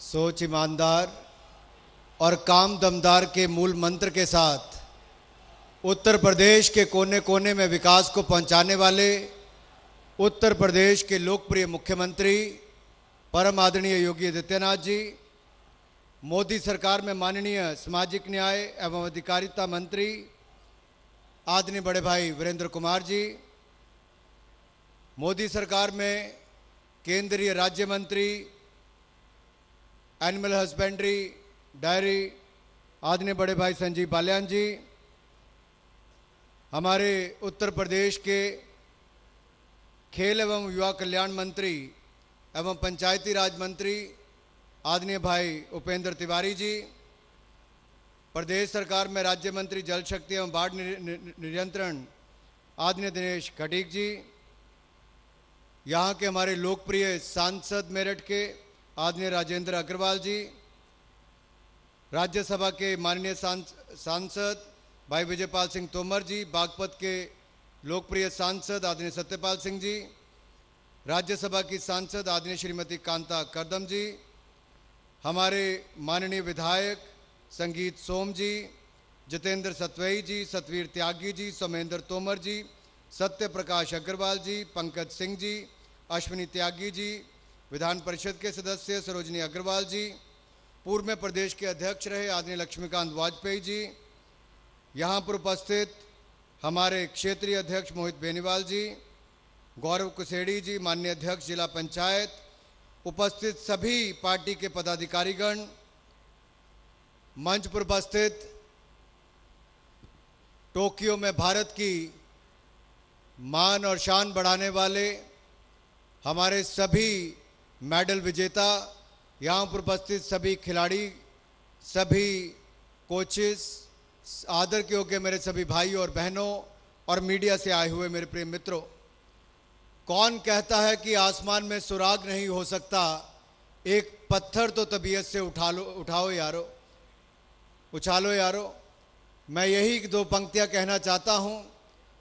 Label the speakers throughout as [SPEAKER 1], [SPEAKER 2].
[SPEAKER 1] सोच ईमानदार और काम दमदार के मूल मंत्र के साथ उत्तर प्रदेश के कोने कोने में विकास को पहुंचाने वाले उत्तर प्रदेश के लोकप्रिय मुख्यमंत्री परम आदरणीय योगी आदित्यनाथ जी, मोदी सरकार में माननीय सामाजिक न्याय एवं अधिकारिता मंत्री आदरणीय बड़े भाई वीरेंद्र कुमार जी, मोदी सरकार में केंद्रीय राज्य मंत्री एनिमल हस्बेंड्री डायरी आदरणीय बड़े भाई संजीव बालियान जी, हमारे उत्तर प्रदेश के खेल एवं युवा कल्याण मंत्री एवं पंचायती राज मंत्री आदरणीय भाई उपेंद्र तिवारी जी, प्रदेश सरकार में राज्य मंत्री जल शक्ति एवं बाढ़ नियंत्रण आदरणीय दिनेश खटीक जी, यहाँ के हमारे लोकप्रिय सांसद मेरठ के आदरणीय राजेंद्र अग्रवाल जी, राज्यसभा के माननीय सांसद भाई विजयपाल सिंह तोमर जी, बागपत के लोकप्रिय सांसद आदरणीय सत्यपाल सिंह जी, राज्यसभा की सांसद आदरणीय श्रीमती कांता करदम जी, हमारे माननीय विधायक संगीत सोम जी, जितेंद्र सतवई जी, सतवीर त्यागी जी, सोमेंद्र तोमर जी, सत्य प्रकाश अग्रवाल जी, पंकज सिंह जी, अश्विनी त्यागी जी, विधान परिषद के सदस्य सरोजनी अग्रवाल जी, पूर्व में प्रदेश के अध्यक्ष रहे आदरणीय लक्ष्मीकांत वाजपेयी जी, यहाँ पर उपस्थित हमारे क्षेत्रीय अध्यक्ष मोहित बेनीवाल जी, गौरव कुसेड़ी जी, माननीय अध्यक्ष जिला पंचायत, उपस्थित सभी पार्टी के पदाधिकारीगण, मंच पर उपस्थित टोक्यो में भारत की मान और शान बढ़ाने वाले हमारे सभी मेडल विजेता, यहाँ पर उपस्थित सभी खिलाड़ी, सभी कोचेस, आदर के योग्य मेरे सभी भाई और बहनों और मीडिया से आए हुए मेरे प्रिय मित्रों, कौन कहता है कि आसमान में सुराग नहीं हो सकता, एक पत्थर तो तबीयत से उठाओ यारो, उछालो यारो। मैं यही दो पंक्तियां कहना चाहता हूं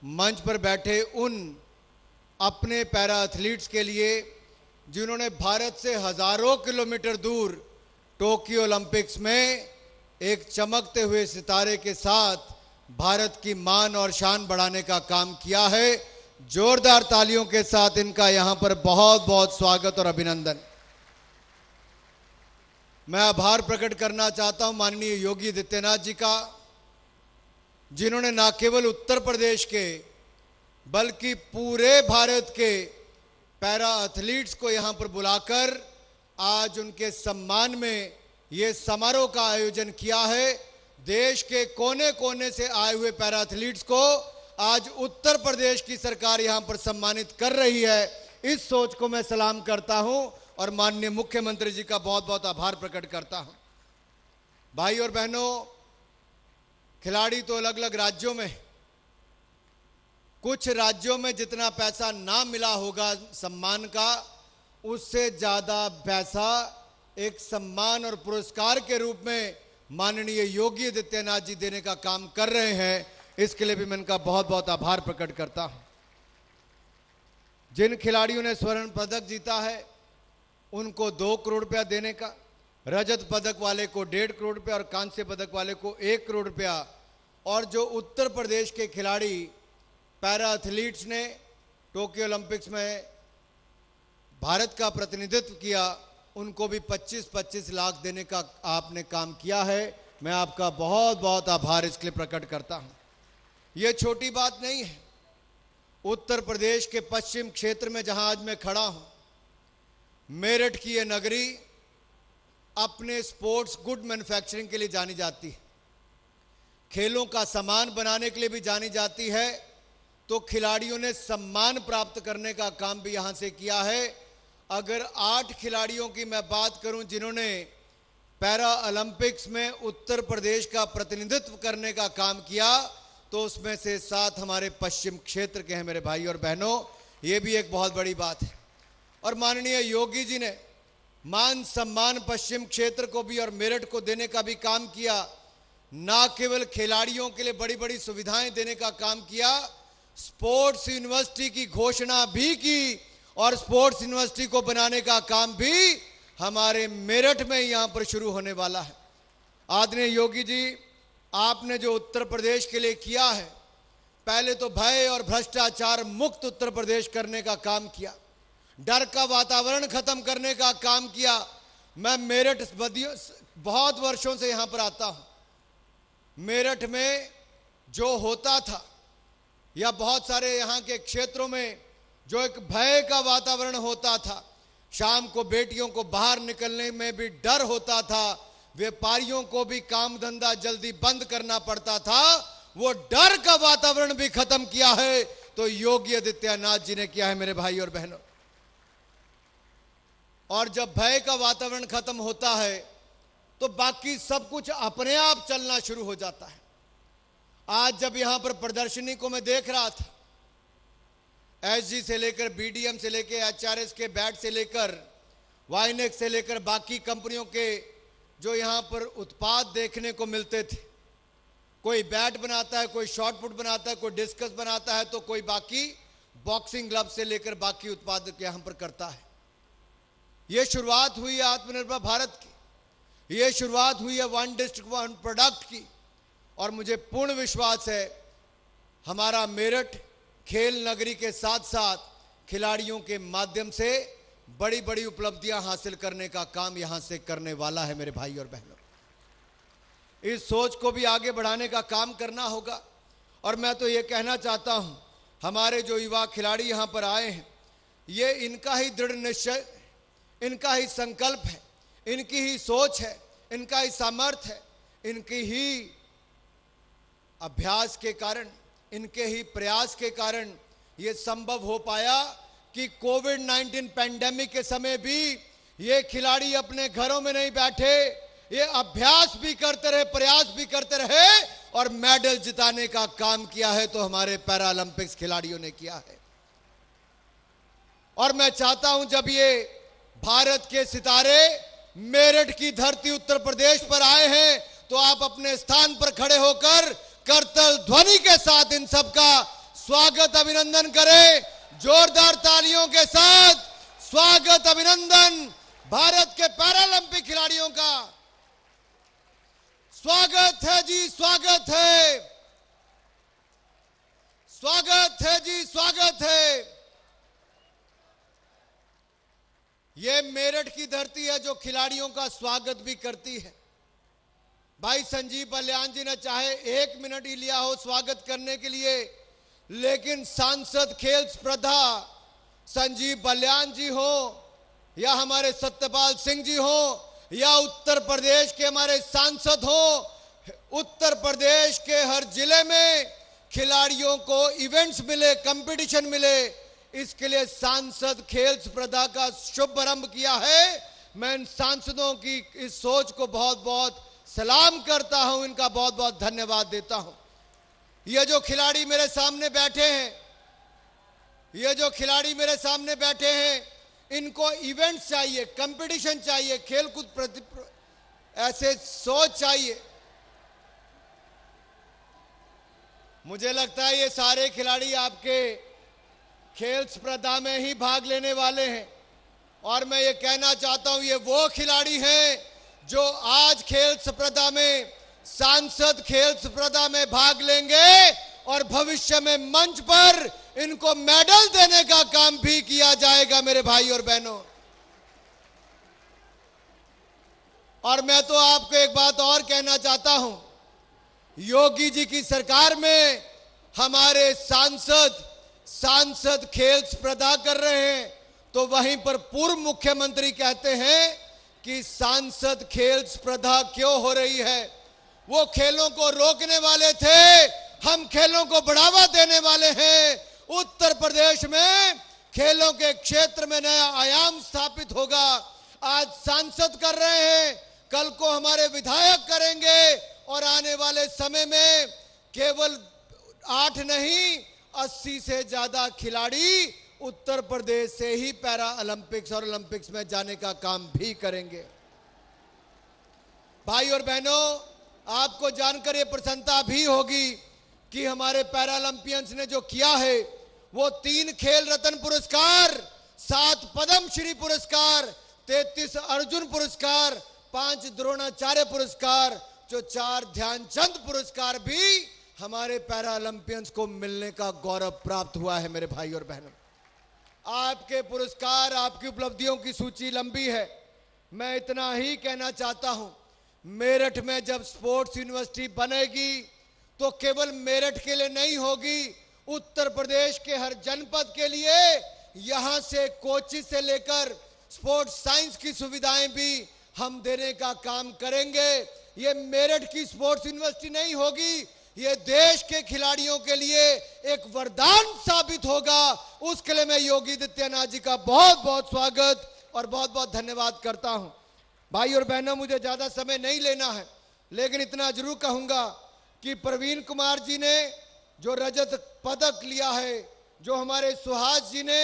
[SPEAKER 1] मंच पर बैठे उन अपने पैरा एथलीट्स के लिए जिन्होंने भारत से हजारों किलोमीटर दूर टोक्यो ओलंपिक्स में एक चमकते हुए सितारे के साथ भारत की मान और शान बढ़ाने का काम किया है। जोरदार तालियों के साथ इनका यहां पर बहुत बहुत स्वागत और अभिनंदन। मैं आभार प्रकट करना चाहता हूं माननीय योगी आदित्यनाथ जी का, जिन्होंने न केवल उत्तर प्रदेश के बल्कि पूरे भारत के पैरा एथलीट्स को यहां पर बुलाकर आज उनके सम्मान में ये समारोह का आयोजन किया है। देश के कोने कोने से आए हुए पैरा एथलीट्स को आज उत्तर प्रदेश की सरकार यहां पर सम्मानित कर रही है। इस सोच को मैं सलाम करता हूं और माननीय मुख्यमंत्री जी का बहुत बहुत आभार प्रकट करता हूं। भाई और बहनों, खिलाड़ी तो अलग अलग राज्यों में, कुछ राज्यों में जितना पैसा ना मिला होगा सम्मान का, उससे ज्यादा पैसा एक सम्मान और पुरस्कार के रूप में माननीय योगी आदित्यनाथ जी देने का काम कर रहे हैं। इसके लिए भी मैं इनका बहुत बहुत आभार प्रकट करता हूं। जिन खिलाड़ियों ने स्वर्ण पदक जीता है उनको 2 करोड़ रुपया देने का, रजत पदक वाले को 1.5 करोड़ रुपया और कांस्य पदक वाले को 1 करोड़ रुपया, और जो उत्तर प्रदेश के खिलाड़ी पैरा एथलीट्स ने टोक्यो ओलंपिक्स में भारत का प्रतिनिधित्व किया उनको भी 25-25 लाख देने का आपने काम किया है। मैं आपका बहुत बहुत आभार इसके लिए प्रकट करता हूं। यह छोटी बात नहीं है। उत्तर प्रदेश के पश्चिम क्षेत्र में जहां आज मैं खड़ा हूं, मेरठ की यह नगरी अपने स्पोर्ट्स गुड मैन्युफैक्चरिंग के लिए जानी जाती है, खेलों का सामान बनाने के लिए भी जानी जाती है। तो खिलाड़ियों ने सम्मान प्राप्त करने का काम भी यहां से किया है। अगर 8 खिलाड़ियों की मैं बात करूं जिन्होंने पैरा ओलंपिक्स में उत्तर प्रदेश का प्रतिनिधित्व करने का काम किया, तो उसमें से 7 हमारे पश्चिम क्षेत्र के हैं मेरे भाई और बहनों। ये भी एक बहुत बड़ी बात है। और माननीय योगी जी ने मान सम्मान पश्चिम क्षेत्र को भी और मेरठ को देने का भी काम किया। ना केवल खिलाड़ियों के लिए बड़ी बड़ी सुविधाएं देने का काम किया, स्पोर्ट्स यूनिवर्सिटी की घोषणा भी की और स्पोर्ट्स यूनिवर्सिटी को बनाने का काम भी हमारे मेरठ में यहां पर शुरू होने वाला है। आदरणीय योगी जी, आपने जो उत्तर प्रदेश के लिए किया है, पहले तो भय और भ्रष्टाचार मुक्त उत्तर प्रदेश करने का काम किया, डर का वातावरण खत्म करने का काम किया। मैं मेरठ बहुत वर्षों से यहां पर आता हूं। मेरठ में जो होता था या बहुत सारे यहां के क्षेत्रों में जो एक भय का वातावरण होता था, शाम को बेटियों को बाहर निकलने में भी डर होता था, व्यापारियों को भी काम धंधा जल्दी बंद करना पड़ता था, वो डर का वातावरण भी खत्म किया है तो योगी आदित्यनाथ जी ने किया है मेरे भाई और बहनों। और जब भय का वातावरण खत्म होता है तो बाकी सब कुछ अपने आप चलना शुरू हो जाता है। आज जब यहां पर प्रदर्शनी को मैं देख रहा था, एसजी से लेकर बीडीएम से लेकर एचआरएस के बैट से लेकर वाइनेक्स से लेकर बाकी कंपनियों के जो यहां पर उत्पाद देखने को मिलते थे, कोई बैट बनाता है, कोई शॉट पुट बनाता है, कोई डिस्कस बनाता है, तो कोई बाकी बॉक्सिंग ग्लव से लेकर बाकी उत्पाद यहां पर करता है। यह शुरुआत हुई है आत्मनिर्भर भारत की, यह शुरुआत हुई है वन डिस्ट्रिक्ट वन प्रोडक्ट की। और मुझे पूर्ण विश्वास है हमारा मेरठ खेल नगरी के साथ साथ खिलाड़ियों के माध्यम से बड़ी बड़ी उपलब्धियां हासिल करने का काम यहां से करने वाला है मेरे भाई और बहनों। इस सोच को भी आगे बढ़ाने का काम करना होगा। और मैं तो ये कहना चाहता हूं, हमारे जो युवा खिलाड़ी यहां पर आए हैं, ये इनका ही दृढ़ निश्चय, इनका ही संकल्प है, इनकी ही सोच है, इनका ही सामर्थ्य है, इनकी ही अभ्यास के कारण, इनके ही प्रयास के कारण ये संभव हो पाया कि कोविड-19 पैंडेमिक के समय भी ये खिलाड़ी अपने घरों में नहीं बैठे, ये अभ्यास भी करते रहे, प्रयास भी करते रहे और मेडल जिताने का काम किया है तो हमारे पैरा ओलंपिक्स खिलाड़ियों ने किया है। और मैं चाहता हूं जब ये भारत के सितारे मेरठ की धरती उत्तर प्रदेश पर आए हैं तो आप अपने स्थान पर खड़े होकर करतल ध्वनि के साथ इन सबका स्वागत अभिनंदन करें। जोरदार तालियों के साथ स्वागत अभिनंदन भारत के पैरालंपिक खिलाड़ियों का स्वागत है जी, स्वागत है, स्वागत है जी, स्वागत है। ये मेरठ की धरती है जो खिलाड़ियों का स्वागत भी करती है। भाई संजीव बलियान जी ने चाहे 1 मिनट ही लिया हो स्वागत करने के लिए, लेकिन सांसद खेल स्पर्धा संजीव बलियान जी हो या हमारे सत्यपाल सिंह जी हो या उत्तर प्रदेश के हमारे सांसद हो, उत्तर प्रदेश के हर जिले में खिलाड़ियों को इवेंट्स मिले, कंपटीशन मिले, इसके लिए सांसद खेल स्पर्धा का शुभारंभ किया है। मैं इन सांसदों की इस सोच को बहुत बहुत सलाम करता हूं, इनका बहुत बहुत धन्यवाद देता हूं। ये जो खिलाड़ी मेरे सामने बैठे हैं, ये जो खिलाड़ी मेरे सामने बैठे हैं, इनको इवेंट्स चाहिए, कंपटीशन चाहिए, खेलकूद ऐसे सोच चाहिए। मुझे लगता है ये सारे खिलाड़ी आपके खेल स्पर्धा में ही भाग लेने वाले हैं। और मैं ये कहना चाहता हूं, ये वो खिलाड़ी हैं जो आज खेल स्पर्धा में, सांसद खेल स्पर्धा में भाग लेंगे और भविष्य में मंच पर इनको मेडल देने का काम भी किया जाएगा मेरे भाई और बहनों। और मैं तो आपको एक बात और कहना चाहता हूं, योगी जी की सरकार में हमारे सांसद खेल स्पर्धा कर रहे हैं तो वहीं पर पूर्व मुख्यमंत्री कहते हैं कि सांसद खेल स्पर्धा क्यों हो रही है। वो खेलों को रोकने वाले थे, हम खेलों को बढ़ावा देने वाले हैं। उत्तर प्रदेश में खेलों के क्षेत्र में नया आयाम स्थापित होगा। आज सांसद कर रहे हैं, कल को हमारे विधायक करेंगे और आने वाले समय में केवल 8 नहीं 80 से ज्यादा खिलाड़ी उत्तर प्रदेश से ही पैरा ओलंपिक्स और ओलंपिक्स में जाने का काम भी करेंगे। भाई और बहनों, आपको जानकर ये प्रसन्नता भी होगी कि हमारे पैरा ओलंपियंस ने जो किया है वो 3 खेल रत्न पुरस्कार, 7 पद्म श्री पुरस्कार, 33 अर्जुन पुरस्कार, 5 द्रोणाचार्य पुरस्कार, जो 4 ध्यानचंद पुरस्कार भी हमारे पैरा ओलंपियंस को मिलने का गौरव प्राप्त हुआ है। मेरे भाई और बहनों, आपके पुरस्कार, आपकी उपलब्धियों की सूची लंबी है। मैं इतना ही कहना चाहता हूं, मेरठ में जब स्पोर्ट्स यूनिवर्सिटी बनेगी तो केवल मेरठ के लिए नहीं होगी, उत्तर प्रदेश के हर जनपद के लिए यहां से कोचिंग से लेकर स्पोर्ट्स साइंस की सुविधाएं भी हम देने का काम करेंगे। ये मेरठ की स्पोर्ट्स यूनिवर्सिटी नहीं होगी, ये देश के खिलाड़ियों के लिए एक वरदान साबित होगा। उसके लिए मैं योगी आदित्यनाथ जी का बहुत बहुत स्वागत और बहुत बहुत धन्यवाद करता हूं। भाई और बहनों, मुझे ज्यादा समय नहीं लेना है, लेकिन इतना जरूर कहूंगा कि प्रवीण कुमार जी ने जो रजत पदक लिया है, जो हमारे सुहास जी ने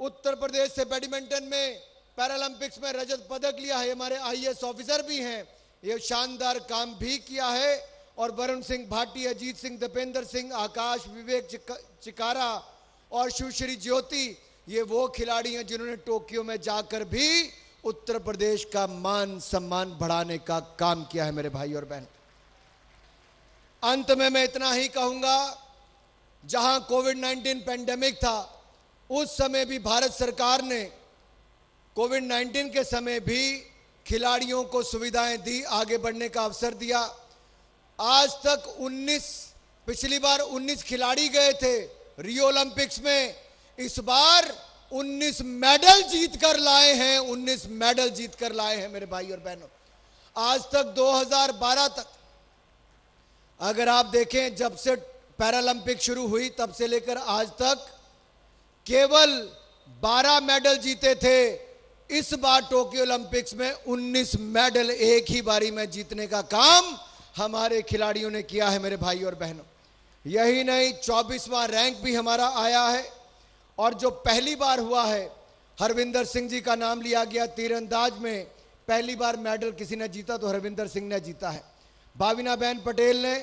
[SPEAKER 1] उत्तर प्रदेश से बैडमिंटन में पैरालंपिक्स में रजत पदक लिया है, हमारे आईएएस ऑफिसर भी हैं, ये शानदार काम भी किया है। और वरुण सिंह भाटी, अजीत सिंह, दीपेंद्र सिंह, आकाश, विवेक चिकारा और शिवश्री ज्योति, ये वो खिलाड़ी हैं जिन्होंने टोक्यो में जाकर भी उत्तर प्रदेश का मान सम्मान बढ़ाने का काम किया है। मेरे भाई और बहन, अंत में मैं इतना ही कहूंगा, जहां कोविड-19 पेंडेमिक था, उस समय भी भारत सरकार ने कोविड-19 के समय भी खिलाड़ियों को सुविधाएं दी, आगे बढ़ने का अवसर दिया। आज तक 19, पिछली बार 19 खिलाड़ी गए थे रियो ओलंपिक्स में, इस बार 19 मेडल जीतकर लाए हैं, 19 मेडल जीतकर लाए हैं। मेरे भाई और बहनों, आज तक 2012 तक अगर आप देखें, जब से पैरालंपिक शुरू हुई तब से लेकर आज तक केवल 12 मेडल जीते थे। इस बार टोक्यो ओलंपिक्स में 19 मेडल एक ही बारी में जीतने का काम हमारे खिलाड़ियों ने किया है। मेरे भाई और बहनों, यही नहीं, 24वां रैंक भी हमारा आया है। और जो पहली बार हुआ है, हरविंदर सिंह जी का नाम लिया गया, तीरंदाज में पहली बार मेडल किसी ने जीता तो हरविंदर सिंह ने जीता है। भाविना बहन पटेल ने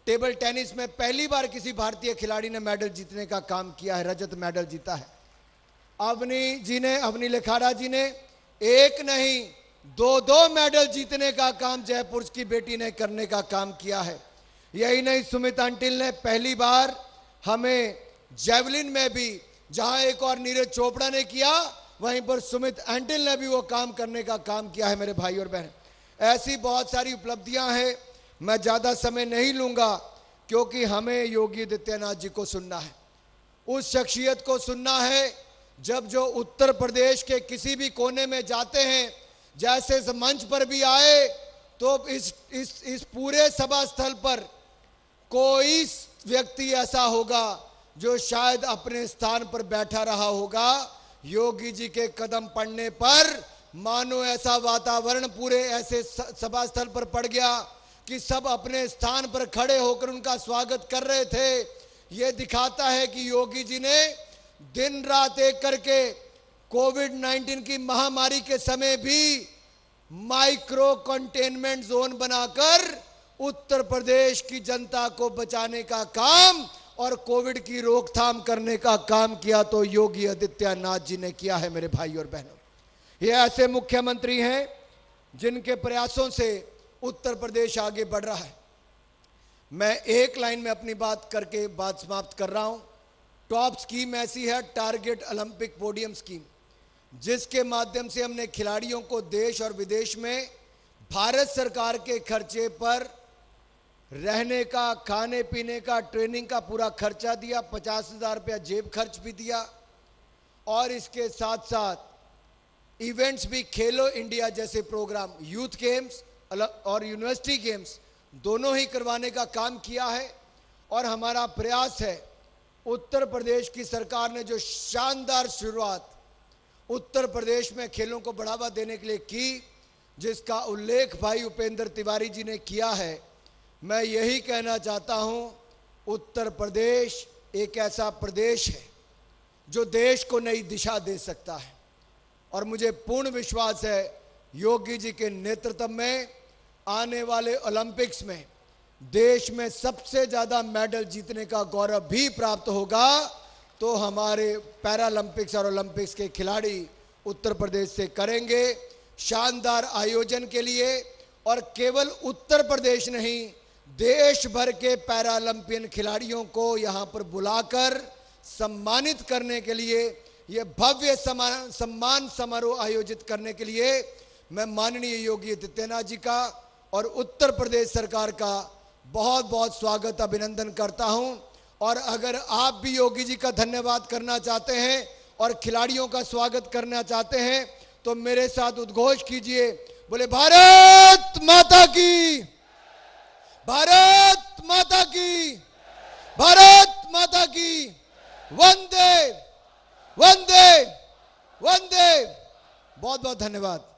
[SPEAKER 1] टेबल टेनिस में पहली बार किसी भारतीय खिलाड़ी ने मेडल जीतने का काम किया है, रजत मेडल जीता है। अवनी लेखाड़ा जी ने एक नहीं 2 मेडल जीतने का काम जयपुर की बेटी ने करने का काम किया है। यही नहीं, सुमित अंटिल ने पहली बार हमें जेवलिन में भी, जहां एक और नीरज चोपड़ा ने किया, वहीं पर सुमित अंटिल ने भी वो काम करने का काम किया है। मेरे भाई और बहन, ऐसी बहुत सारी उपलब्धियां हैं, मैं ज्यादा समय नहीं लूंगा, क्योंकि हमें योगी आदित्यनाथ जी को सुनना है, उस शख्सियत को सुनना है जब जो उत्तर प्रदेश के किसी भी कोने में जाते हैं, जैसे इस मंच पर भी आए, तो इस पूरे सभा स्थल पर कोई व्यक्ति ऐसा होगा जो शायद अपने स्थान पर बैठा रहा होगा, योगी जी के कदम पड़ने पर मानो ऐसा वातावरण पूरे ऐसे सभा स्थल पर पड़ गया कि सब अपने स्थान पर खड़े होकर उनका स्वागत कर रहे थे। यह दिखाता है कि योगी जी ने दिन रात एक करके कोविड-19 की महामारी के समय भी माइक्रो कंटेनमेंट जोन बनाकर उत्तर प्रदेश की जनता को बचाने का काम और कोविड की रोकथाम करने का काम किया, तो योगी आदित्यनाथ जी ने किया है। मेरे भाई और बहनों, ये ऐसे मुख्यमंत्री हैं जिनके प्रयासों से उत्तर प्रदेश आगे बढ़ रहा है। मैं एक लाइन में अपनी बात करके बात समाप्त कर रहा हूं। टॉप स्कीम ऐसी है, टारगेट ओलंपिक पोडियम स्कीम, जिसके माध्यम से हमने खिलाड़ियों को देश और विदेश में भारत सरकार के खर्चे पर रहने का, खाने पीने का, ट्रेनिंग का पूरा खर्चा दिया, 50,000 रुपया जेब खर्च भी दिया, और इसके साथ साथ इवेंट्स भी, खेलो इंडिया जैसे प्रोग्राम, यूथ गेम्स और यूनिवर्सिटी गेम्स दोनों ही करवाने का काम किया है। और हमारा प्रयास है, उत्तर प्रदेश की सरकार ने जो शानदार शुरुआत उत्तर प्रदेश में खेलों को बढ़ावा देने के लिए की, जिसका उल्लेख भाई उपेंद्र तिवारी जी ने किया है, मैं यही कहना चाहता हूं, उत्तर प्रदेश एक ऐसा प्रदेश है जो देश को नई दिशा दे सकता है। और मुझे पूर्ण विश्वास है योगी जी के नेतृत्व में आने वाले ओलंपिक्स में देश में सबसे ज्यादा मेडल जीतने का गौरव भी प्राप्त होगा, तो हमारे पैरालंपिक्स और ओलंपिक्स के खिलाड़ी उत्तर प्रदेश से करेंगे शानदार आयोजन के लिए। और केवल उत्तर प्रदेश नहीं, देश भर के पैरालंपियन खिलाड़ियों को यहां पर बुलाकर सम्मानित करने के लिए, यह भव्य सम्मान समारोह आयोजित करने के लिए मैं माननीय योगी आदित्यनाथ जी का और उत्तर प्रदेश सरकार का बहुत बहुत स्वागत अभिनंदन करता हूं। और अगर आप भी योगी जी का धन्यवाद करना चाहते हैं और खिलाड़ियों का स्वागत करना चाहते हैं तो मेरे साथ उद्घोष कीजिए, बोले भारत माता की, भारत माता की, भारत माता की, वंदे वंदे वंदे। बहुत बहुत धन्यवाद।